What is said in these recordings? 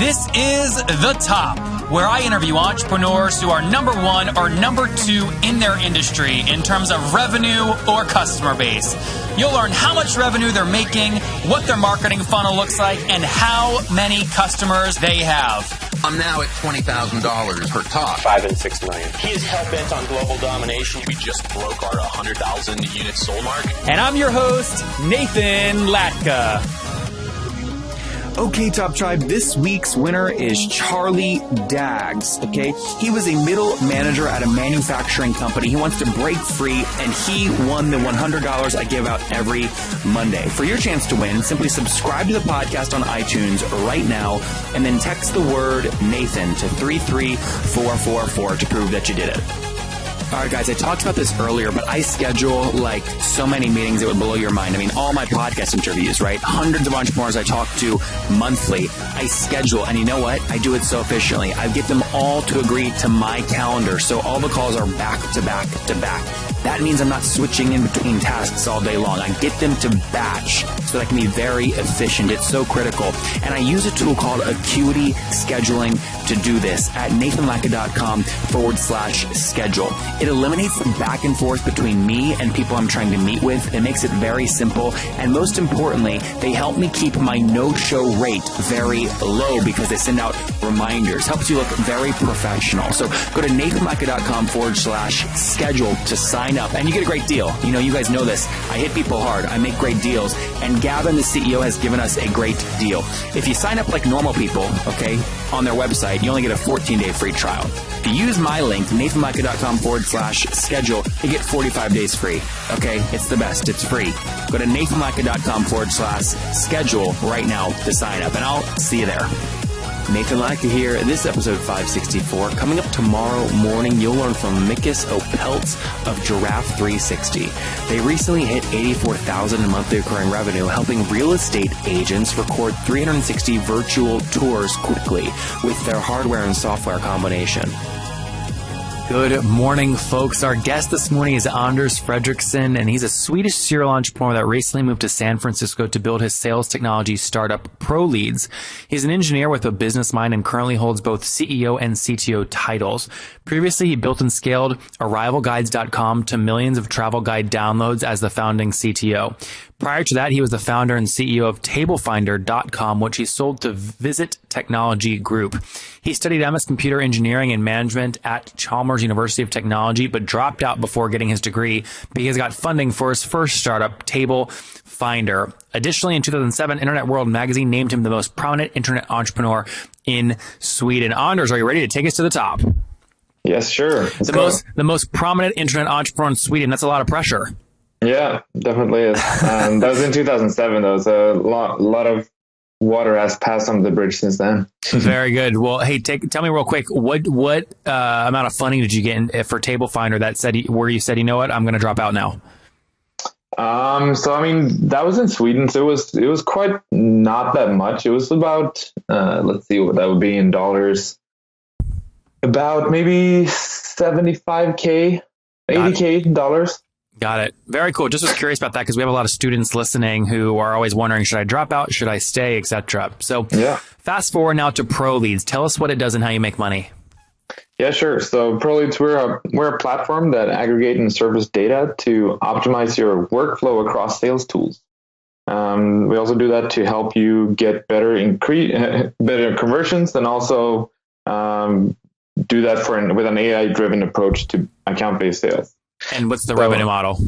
This is The Top, where I interview entrepreneurs who are number one or number two in their industry in terms of revenue or customer base. You'll learn how much revenue they're making, what their marketing funnel looks like, and how many customers they have. I'm now at $20,000 per talk. 5 and 6 million. He is hell-bent on global domination. We just broke our 100,000 unit sold mark. And I'm your host, Nathan Latka. Okay, Top Tribe, this week's winner is Charlie Daggs, okay? He was a middle manager at a manufacturing company. He wants to break free, and he won the $100 I give out every Monday. For your chance to win, simply subscribe to the podcast on iTunes right now, and then text the word Nathan to 33444 to prove that you did it. All right, guys, I talked about this earlier, but I schedule like so many meetings it would blow your mind. I mean, all my podcast interviews, right? Hundreds of entrepreneurs I talk to monthly. I schedule, and you know what? I do it so efficiently. I get them all to agree to my calendar, so all the calls are back to back to back. That means I'm not switching in between tasks all day long. I get them to batch so that I can be very efficient. It's so critical. And I use a tool called Acuity Scheduling to do this at nathanlatka.com/schedule. It eliminates the back and forth between me and people I'm trying to meet with. It makes it very simple. And most importantly, they help me keep my no-show rate very low because they send out reminders. Helps you look very professional. So go to nathanlatka.com/schedule to sign up, and you get a great deal. You know, you guys know this. I hit people hard. I make great deals. And Gavin, the CEO, has given us a great deal. If you sign up like normal people, okay, on their website, you only get a 14-day free trial. If you use my link, nathanlatka.com/schedule, you get 45 days free. Okay, it's the best. It's free. Go to nathanlatka.com/schedule right now to sign up, and I'll see you there. Nathan Latka here. This is episode 564. Coming up tomorrow morning, you'll learn from Mikis Opelts of Giraffe 360. They recently hit $84,000 in monthly recurring revenue, helping real estate agents record 360 virtual tours quickly with their hardware and software combination. Good morning, folks. Our guest this morning is Anders Fredriksson, and he's a Swedish serial entrepreneur that recently moved to San Francisco to build his sales technology startup, Proleads. He's an engineer with a business mind and currently holds both CEO and CTO titles. Previously, he built and scaled ArrivalGuides.com to millions of travel guide downloads as the founding CTO. Prior to that, he was the founder and CEO of TableFinder.com, which he sold to Visit Technology Group. He studied MS Computer Engineering and Management at Chalmers University of Technology, but dropped out before getting his degree because he got funding for his first startup, TableFinder. Additionally, in 2007, Internet World Magazine named him the most prominent internet entrepreneur in Sweden. Anders, are you ready to take us to the top? Yes, sure. The most prominent internet entrepreneur in Sweden. That's a lot of pressure. Yeah, definitely is. That was in 2007, though. So a lot of water has passed under the bridge since then. Very good. Well, hey, tell me real quick, what amount of funding did you get for TableFinder that said where you said, you know what, I'm going to drop out now? So I mean, that was in Sweden, so it was quite not that much. It was about let's see what that would be in dollars. About maybe 75K, 80K dollars. Got it. Very cool. Just was curious about that because we have a lot of students listening who are always wondering, should I drop out? Should I stay, etc. So yeah. Fast forward now to Proleads. Tell us what it does and how you make money. Yeah, sure. So Proleads, we're a platform that aggregate and surface data to optimize your workflow across sales tools. We also do that to help you get better conversions, and also do that with an AI-driven approach to account-based sales. And what's the revenue model?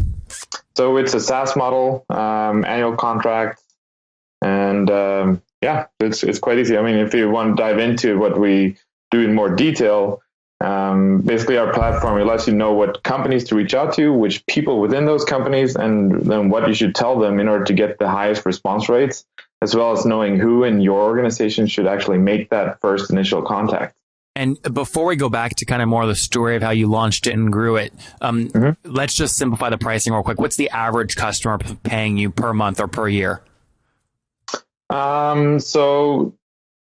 So it's a SaaS model, annual contract, and it's quite easy. I mean, if you want to dive into what we do in more detail, basically our platform lets you know what companies to reach out to, which people within those companies, and then what you should tell them in order to get the highest response rates, as well as knowing who in your organization should actually make that first initial contact. And before we go back to kind of more of the story of how you launched it and grew it, let's just simplify the pricing real quick. What's the average customer paying you per month or per year? So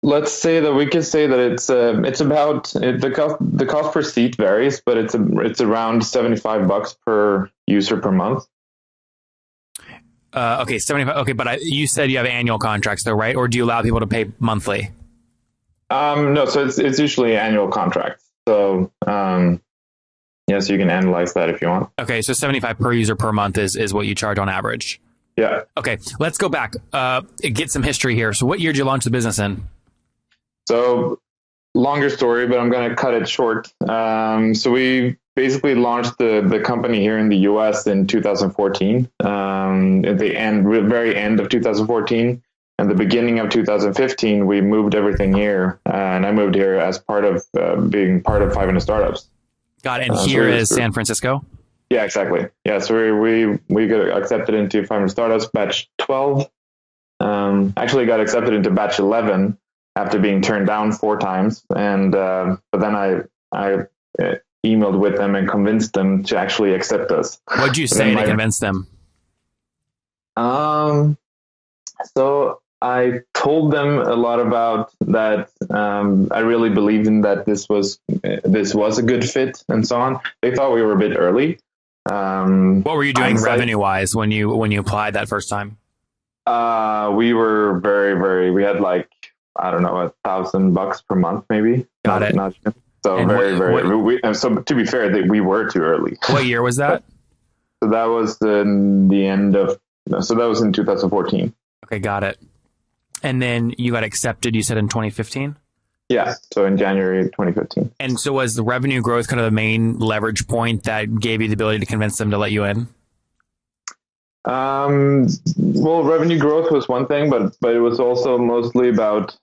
let's say that we could say that it's about the cost per seat varies, but it's around $75 per user per month. Okay, 75. Okay, but you said you have annual contracts though, right? Or do you allow people to pay monthly? No, so it's usually annual contracts. So yes, you can analyze that if you want. Okay, so 75 per user per month is what you charge on average. Yeah. Okay, let's go back. Get some history here. So what year did you launch the business in? So longer story, but I'm going to cut it short. So we basically launched the company here in the US in 2014, at the very end of 2014. And the beginning of 2015, we moved everything here. And I moved here as part of being part of 500 Startups. Got it. And here is San Francisco? Yeah, exactly. Yeah, so we got accepted into 500 Startups batch 12. Actually got accepted into batch 11 after being turned down 4 times. And but then I emailed with them and convinced them to actually accept us. What'd you say to convince them? So I told them a lot about that. I really believed in that this was a good fit and so on. They thought we were a bit early. What were you doing revenue wise when you applied that first time? We were we had like, I don't know, $1,000 per month, maybe. Got it. So and so to be fair, we were too early. What year was that? So that was the end of, so that was in 2014. Okay, got it. And then you got accepted, you said, in 2015? Yeah, so in January 2015. And so was the revenue growth kind of the main leverage point that gave you the ability to convince them to let you in? Well, revenue growth was one thing, but it was also mostly about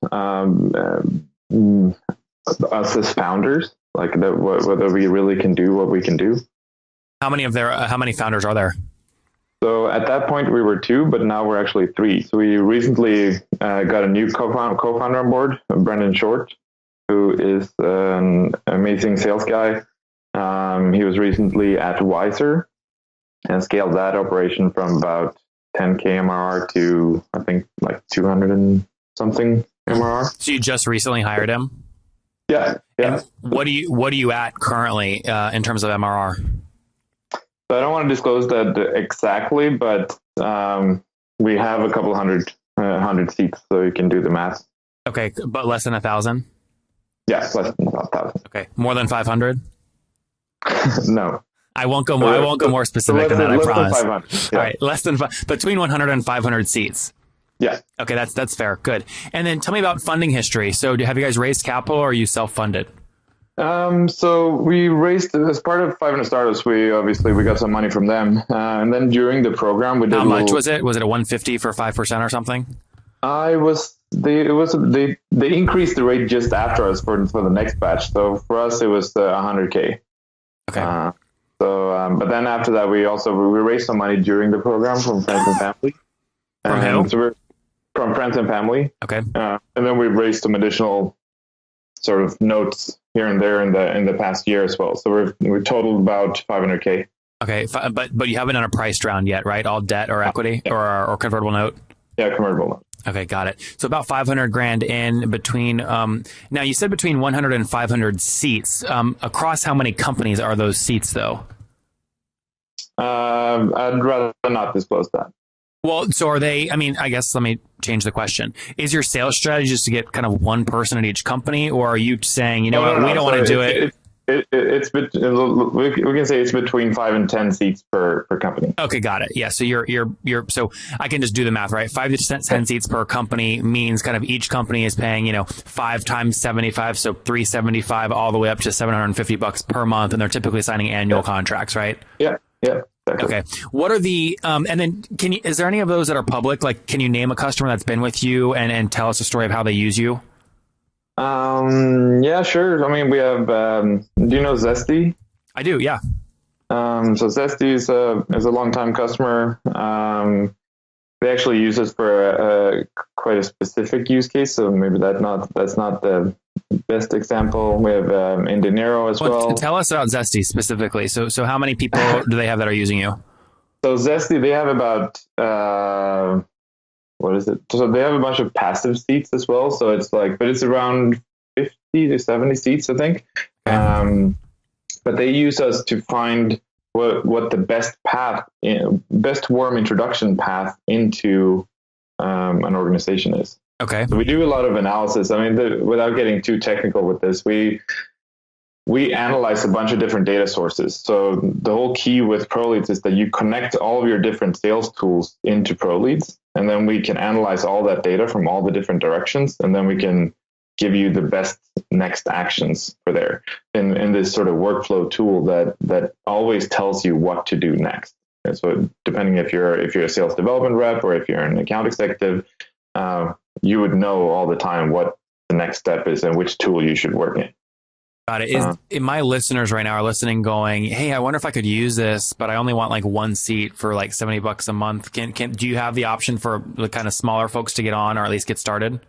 us as founders, like whether we really can do what we can do. How many founders are there? So at that point we were 2, but now we're actually 3. So we recently got a new co-founder on board, Brendan Short, who is an amazing sales guy. He was recently at Wiser and scaled that operation from about 10K MRR to, I think, like 200 and something MRR. So you just recently hired him? Yeah. And what are you at currently in terms of MRR? So I don't want to disclose that exactly, but we have a couple hundred seats, so you can do the math. Okay, but less than 1,000? Yeah, less than 1,000. Okay, more than 500? No. I won't go more specific than that, I promise. Than 500. Yeah. All right, less than between 100 and 500 seats. Yeah. Okay, that's fair. Good. And then tell me about funding history. So have you guys raised capital or are you self-funded? So we raised, as part of 500 Startups, we got some money from them. And then during the program, we did. How much was it? Was it a 150 for 5% or something? They increased the rate just after us for the next batch. So for us, it was 100K. Okay. But then after that, we raised some money during the program from friends and family. From who? So from friends and family. Okay. And then we raised some additional sort of notes here and there in the past year as well. So we totaled about 500K. Okay, but you haven't done a priced round yet, right? All debt or equity or convertible note? Yeah, convertible note. Okay, got it. So about 500 grand in between. Now you said between 100 and 500 seats. Across how many companies are those seats, though? I'd rather not disclose that. Well, so are they? I mean, I guess let me change the question. Is your sales strategy just to get kind of one person at each company, or are you saying, we don't want to do it? We can say it's between 5 and 10 seats per company. Okay, got it. Yeah, so you're so I can just do the math, right? 5 to 10 seats per company means kind of each company is paying 5 times 75, so 375 all the way up to $750 per month, and they're typically signing annual contracts, right? Yeah. Exactly. Okay. What are the and then is there any of those that are public? Like, can you name a customer that's been with you and tell us a story of how they use you? Yeah, sure. I mean, we have. Do you know Zesty? I do. Yeah. So Zesty is a longtime customer. They actually use us for quite a specific use case. So maybe that's not the best example. We have Indinero as well. Tell us about Zesty specifically. So how many people do they have that are using you? So Zesty, they have about what is it? So they have a bunch of passive seats as well. So it's but it's around 50 to 70 seats, I think. Okay. But they use us to find what the best warm introduction path into an organization is. Okay. So we do a lot of analysis. I mean, without getting too technical with this, we analyze a bunch of different data sources. So the whole key with Proleads is that you connect all of your different sales tools into Proleads, and then we can analyze all that data from all the different directions, and then we can give you the best next actions for there in this sort of workflow tool that always tells you what to do next. And so depending if you're a sales development rep or if you're an account executive, you would know all the time what the next step is and which tool you should work in. Got it. My listeners right now are listening going, hey, I wonder if I could use this, but I only want like one seat for like $70 a month. Do you have the option for the kind of smaller folks to get on or at least get started?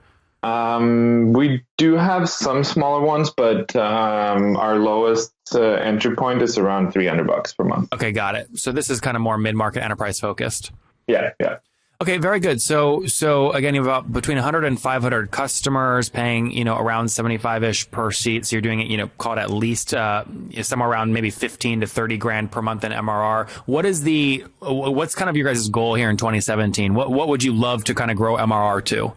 We do have some smaller ones, but our lowest entry point is around $300 per month. Okay, got it. So this is kind of more mid-market enterprise focused. Yeah. Okay, very good. So again, you have about between 100 and 500 customers paying, around 75-ish per seat. So you're doing it, call it at least somewhere around maybe 15 to 30 grand per month in MRR. What's kind of your guys' goal here in 2017? What would you love to kind of grow MRR to?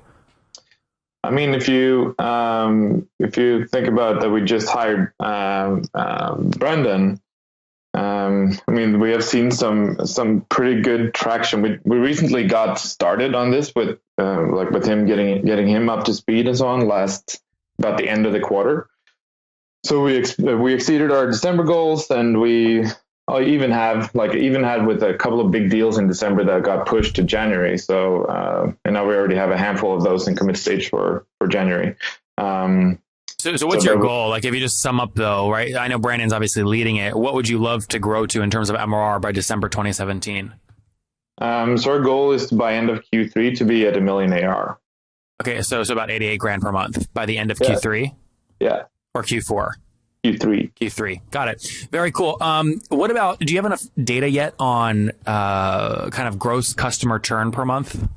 I mean, if you think about that, we just hired Brendan. I mean, we have seen some pretty good traction. We recently got started on this with him getting him up to speed and so on about the end of the quarter. So we exceeded our December goals, and we even had with a couple of big deals in December that got pushed to January. So and now we already have a handful of those in commit stage for January. So what's your goal? Like, if you just sum up though, right? I know Brandon's obviously leading it. What would you love to grow to in terms of MRR by December 2017? So our goal is by end of Q3 to be at $1 million AR. Okay, so about 88 grand per month by the end of Q3? Yeah. Or Q4? Q3. Got it. Very cool. What about, do you have enough data yet on kind of gross customer churn per month?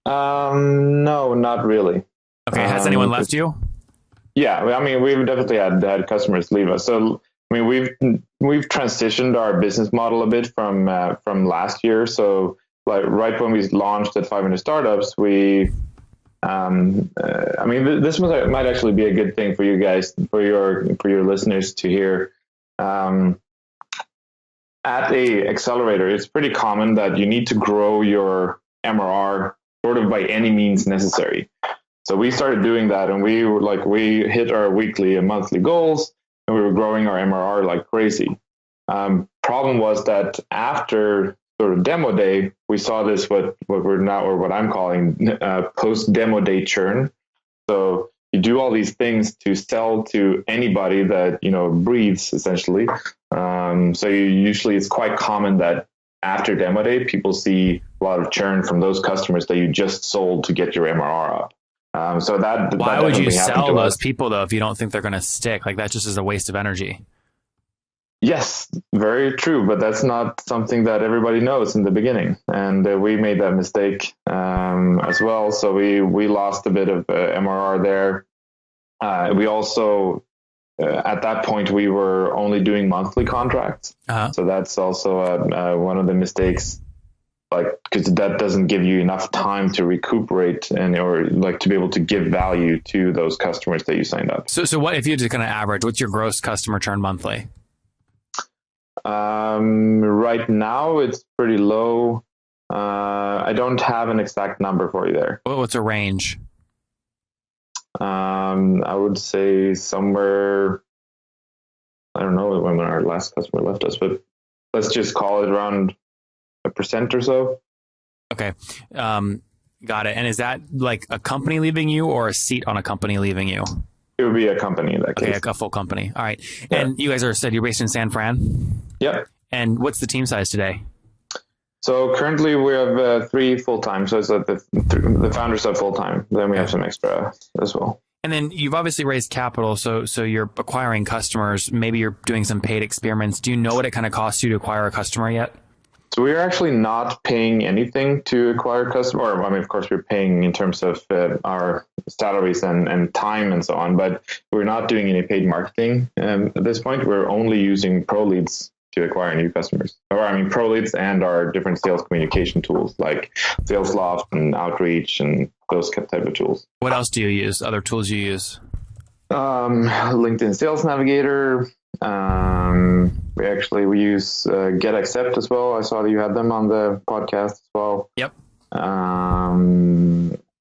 No, not really. Okay, has anyone left you? Yeah, I mean, we've definitely had customers leave us. So, I mean, we've transitioned our business model a bit from last year. So, like right when we launched at 500 Startups, I mean, this might actually be a good thing for you guys, for your listeners to hear. At a accelerator, it's pretty common that you need to grow your MRR sort of by any means necessary. So we started doing that, and we hit our weekly and monthly goals, and we were growing our MRR like crazy. Problem was that after sort of demo day, we saw this what I'm calling post demo day churn. So you do all these things to sell to anybody that breathes essentially. So it's quite common that after demo day, people see a lot of churn from those customers that you just sold to get your MRR up. So why would you sell those people though if you don't think they're going to stick? Like, that just is a waste of energy. Yes, very true. But that's not something that everybody knows in the beginning. And we made that mistake as well. So we lost a bit of MRR there. We also, at that point, we were only doing monthly contracts. So that's also one of the mistakes. Because that doesn't give you enough time to recuperate or to be able to give value to those customers that you signed up. So what if you just kind of average? What's your gross customer churn monthly? Right now it's pretty low. I don't have an exact number for you there. What's a range? I would say somewhere. I don't know when our last customer left us, but let's just call it around 1% or so. Okay. Got it. And is that like a company leaving you or a seat on a company leaving you? It would be a company in that case. Okay, a full company. All right. Yeah. And you guys you're based in San Fran? Yep. And what's the team size today? So currently we have 3 full-time. So it's the founders are full-time. Then we have some extra as well. And then you've obviously raised capital, so you're acquiring customers. Maybe you're doing some paid experiments. Do you know what it kind of costs you to acquire a customer yet? So we are actually not paying anything to acquire customers. I mean, of course, we're paying in terms of our salaries and time and so on, but we're not doing any paid marketing at this point. We're only using Proleads to acquire new customers. Or Proleads and our different sales communication tools like SalesLoft and Outreach and those type of tools. What else do you use? Other tools you use? LinkedIn Sales Navigator. We use GetAccept as well. I saw that you had them on the podcast as well. Yep.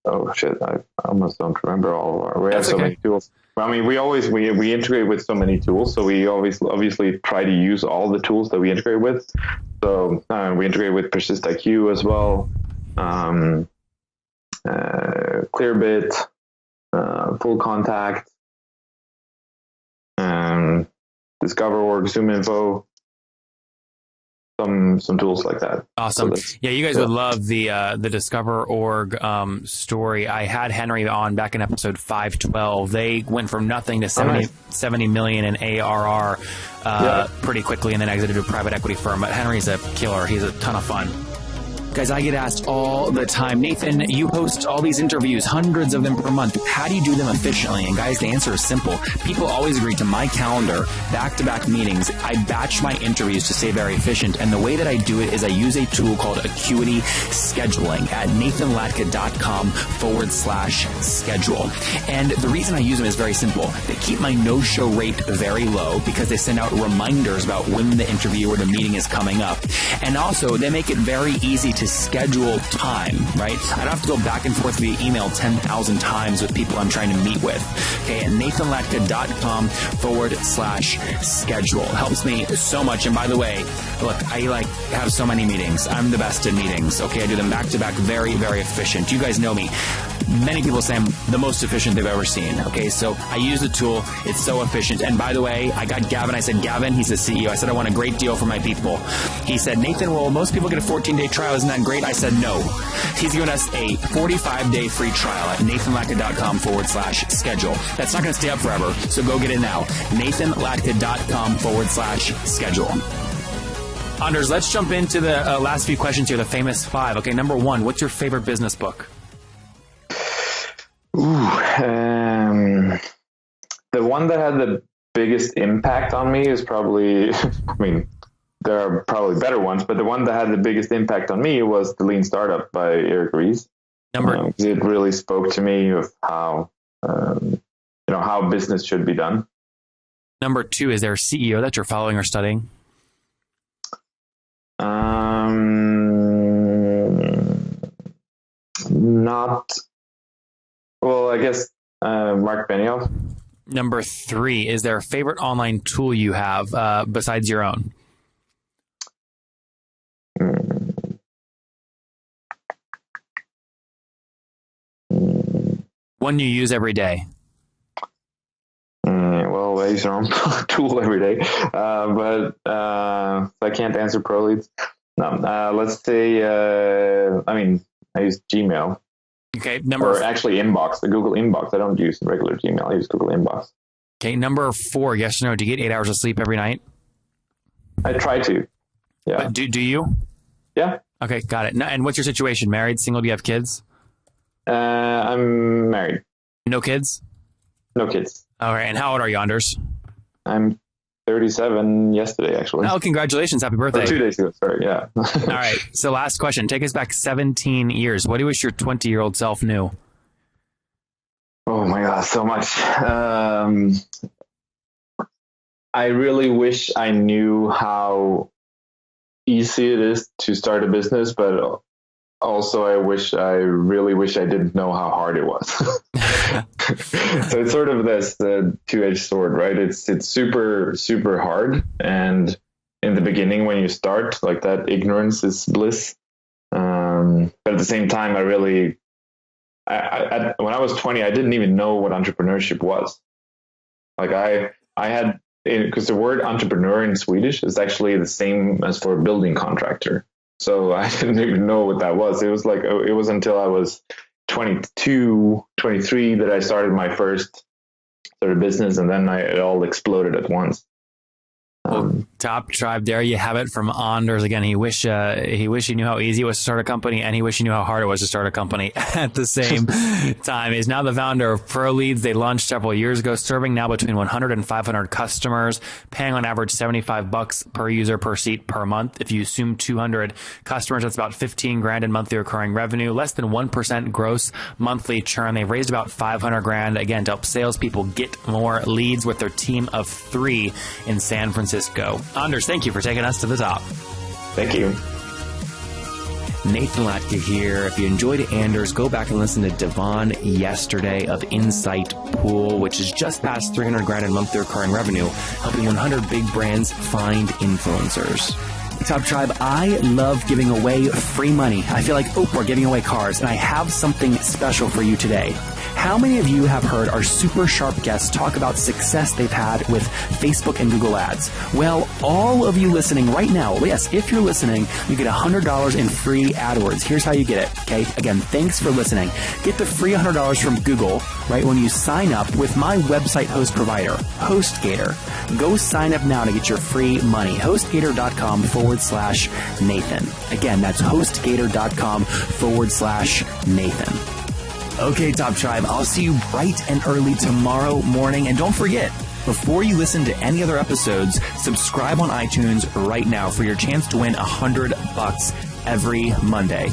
Oh shit! I almost don't remember all of our. We have so okay. many tools. We integrate with so many tools, so we obviously try to use all the tools that we integrate with. So we integrate with PersistIQ as well, Clearbit, Full Contact, DiscoverOrg, ZoomInfo. Some tools like that. Awesome. Yeah, you guys would love the DiscoverOrg story. I had Henry on back in episode 512. They went from nothing to 70 million in ARR pretty quickly, and then exited a private equity firm. But Henry's a killer. He's a ton of fun. Guys, I get asked all the time, Nathan, you host all these interviews, hundreds of them per month. How do you do them efficiently? And guys, the answer is simple. People always agree to my calendar, back-to-back meetings. I batch my interviews to stay very efficient. And the way that I do it is I use a tool called Acuity Scheduling at nathanlatka.com/schedule. And the reason I use them is very simple. They keep my no-show rate very low because they send out reminders about when the interview or the meeting is coming up. And also, they make it very easy to schedule time, right? I don't have to go back and forth via email 10,000 times with people I'm trying to meet with. Okay, at nathanlatka.com/schedule. Helps me so much. And by the way, look, I have so many meetings. I'm the best at meetings. Okay, I do them back to back, very, very efficient. You guys know me. Many people say I'm the most efficient they've ever seen. Okay, so I use the tool. It's so efficient. And by the way, I got Gavin. I said, Gavin, he's the CEO. I said, I want a great deal for my people. He said, Nathan, well, most people get a 14-day trial. Isn't that great? I said, no. He's given us a 45-day free trial at nathanlatka.com/schedule. That's not going to stay up forever, so go get it now. nathanlatka.com/schedule. Anders, let's jump into the last few questions here, the famous 5. Okay, number 1, what's your favorite business book? The one that had the biggest impact on me is probably, there are probably better ones, but the one that had the biggest impact on me was The Lean Startup by Eric Ries. It really spoke to me of how, how business should be done. Number 2, is there a CEO that you're following or studying? I guess Mark Benioff. Number 3, is there a favorite online tool you have besides your own? One you use every day. Well, I use our own tool every day, but I can't answer Proleads. No, let's say, I use Gmail. Okay, actually Inbox, the Google Inbox. I don't use regular Gmail. I use Google Inbox. Okay, number 4, yes or no, do you get 8 hours of sleep every night? I try to. Yeah. But do you? Yeah. Okay, got it. And what's your situation? Married, single? Do you have kids? I'm married. No kids? No kids. All right, and how old are you, Anders? I'm 37 yesterday, actually. Oh, congratulations. Happy birthday. 2 days ago, sorry, yeah. All right, so last question. Take us back 17 years. What do you wish your 20-year-old self knew? Oh, my God, so much. I really wish I knew how easy it is to start a business, but also I really wish I didn't know how hard it was. So it's sort of this two-edged sword, right? It's super, super hard. And in the beginning, when you start, like, that ignorance is bliss. But at the same time, when I was 20, I didn't even know what entrepreneurship was. Like I had, because the word entrepreneur in Swedish is actually the same as for building contractor. So I didn't even know what that was. It was until I was 22, 23 that I started my first sort of business, and then it all exploded at once. Top Tribe, there you have it from Anders. Again, he wish he knew how easy it was to start a company, and he wish he knew how hard it was to start a company at the same time. He's now the founder of Proleads. They launched several years ago, serving now between 100 and 500 customers, paying on average $75 per user per seat per month. If you assume 200 customers, that's about 15 grand in monthly recurring revenue, less than 1% gross monthly churn. They've raised about 500 grand, again, to help salespeople get more leads with their team of 3 in San Francisco. Anders, thank you for taking us to the top. Thank you. Nathan Latka here. If you enjoyed Anders, go back and listen to Devon yesterday of Insight Pool, which is just past 300 grand in monthly recurring revenue, helping 100 big brands find influencers. Top Tribe, I love giving away free money. I feel like Oprah giving away cars, and I have something special for you today. How many of you have heard our super sharp guests talk about success they've had with Facebook and Google Ads? Well, all of you listening right now, yes, if you're listening, you get $100 in free AdWords. Here's how you get it, okay? Again, thanks for listening. Get the free $100 from Google, right, when you sign up with my website host provider, HostGator. Go sign up now to get your free money. HostGator.com/Nathan. Again, that's HostGator.com/Nathan. Okay, Top Tribe, I'll see you bright and early tomorrow morning. And don't forget, before you listen to any other episodes, subscribe on iTunes right now for your chance to win $100 every Monday.